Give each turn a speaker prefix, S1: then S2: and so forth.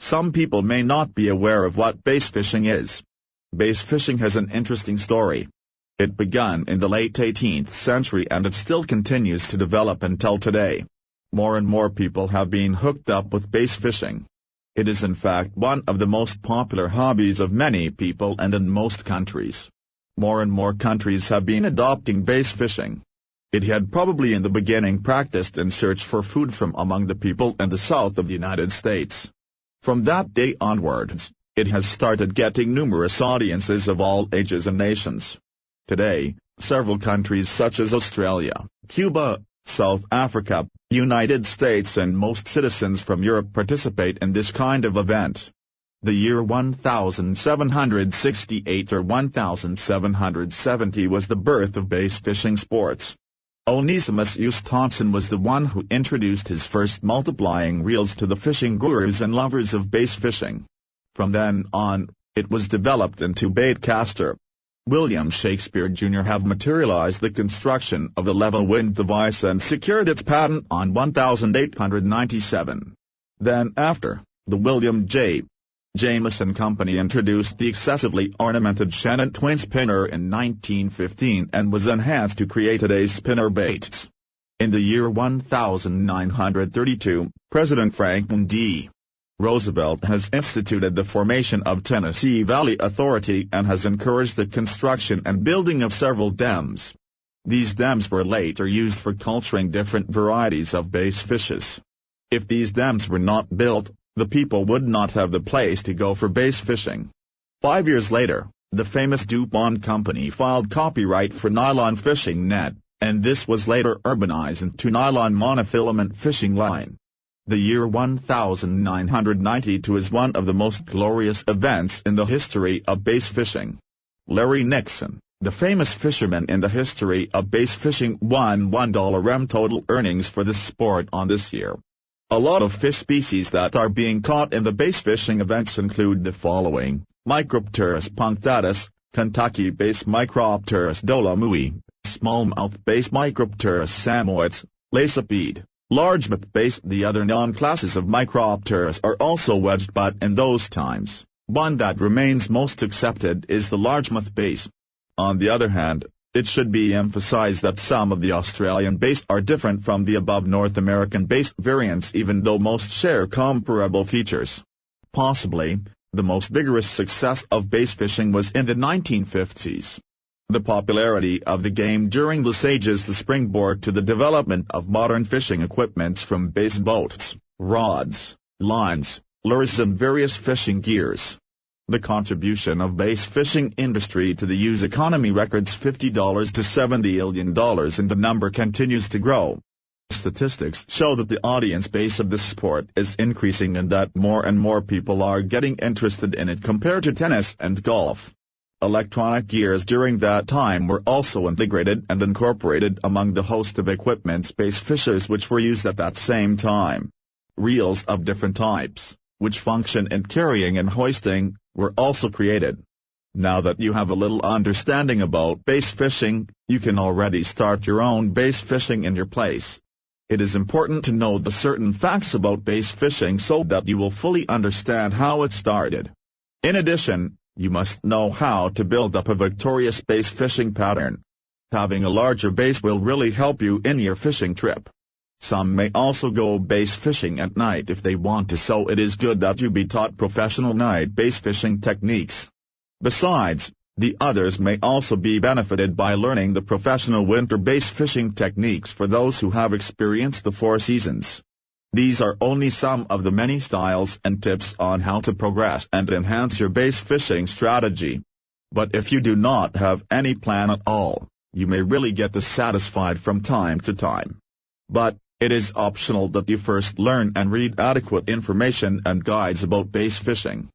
S1: Some people may not be aware of what bass fishing is. Bass fishing has an interesting story. It began in the late 18th century and it still continues to develop until today. More and more people have been hooked up with bass fishing. It is in fact one of the most popular hobbies of many people and in most countries. More and more countries have been adopting bass fishing. It had probably in the beginning practiced in search for food from among the people in the south of the United States. From that day onwards, it has started getting numerous audiences of all ages and nations. Today, several countries such as Australia, Cuba, South Africa, United States and most citizens from Europe participate in this kind of event. The year 1768 or 1770 was the birth of bass fishing sports. Onesimus Eustonson was the one who introduced his first multiplying reels to the fishing gurus and lovers of bass fishing. From then on, it was developed into baitcaster. William Shakespeare Jr. have materialized the construction of a level wind device and secured its patent on 1897. Then after, the William J. Jameson Company introduced the excessively ornamented Shannon twin spinner in 1915 and was enhanced to create today's spinner baits. In the year 1932, President Franklin D. Roosevelt has instituted the formation of Tennessee Valley Authority and has encouraged the construction and building of several dams. These dams were later used for culturing different varieties of bass fishes. If these dams were not built, the people would not have the place to go for bass fishing. 5 years later, the famous DuPont Company filed copyright for nylon fishing net, and this was later urbanized into nylon monofilament fishing line. The year 1992 is one of the most glorious events in the history of bass fishing. Larry Nixon, the famous fisherman in the history of bass fishing, won $1 total earnings for the sport on this year. A lot of fish species that are being caught in the bass fishing events include the following: Micropterus punctatus, Kentucky bass Micropterus dolomui, smallmouth bass Micropterus samoids, lacipede, largemouth bass. The other known classes of Micropterus are also wedged, but in those times, one that remains most accepted is the largemouth bass. On the other hand, it should be emphasized that some of the Australian bass are different from the above North American bass variants, even though most share comparable features. Possibly, the most vigorous success of bass fishing was in the 1950s. The popularity of the game during this age is the springboard to the development of modern fishing equipments, from bass boats, rods, lines, lures and various fishing gears. The contribution of bass fishing industry to the U.S. economy records $50 to $70 billion, and the number continues to grow. Statistics show that the audience base of this sport is increasing and that more and more people are getting interested in it compared to tennis and golf. Electronic gears during that time were also integrated and incorporated among the host of equipments bass fishers which were used at that same time. Reels of different types, which function in carrying and hoisting, were also created. Now that you have a little understanding about bass fishing, you can already start your own bass fishing in your place. It is important to know the certain facts about bass fishing so that you will fully understand how it started. In addition, you must know how to build up a victorious bass fishing pattern. Having a larger bass will really help you in your fishing trip. Some may also go bass fishing at night if they want to, so it is good that you be taught professional night bass fishing techniques. Besides, the others may also be benefited by learning the professional winter bass fishing techniques for those who have experienced the 4 seasons. These are only some of the many styles and tips on how to progress and enhance your bass fishing strategy. But if you do not have any plan at all, you may really get dissatisfied from time to time. But it is optional that you first learn and read adequate information and guides about bass fishing.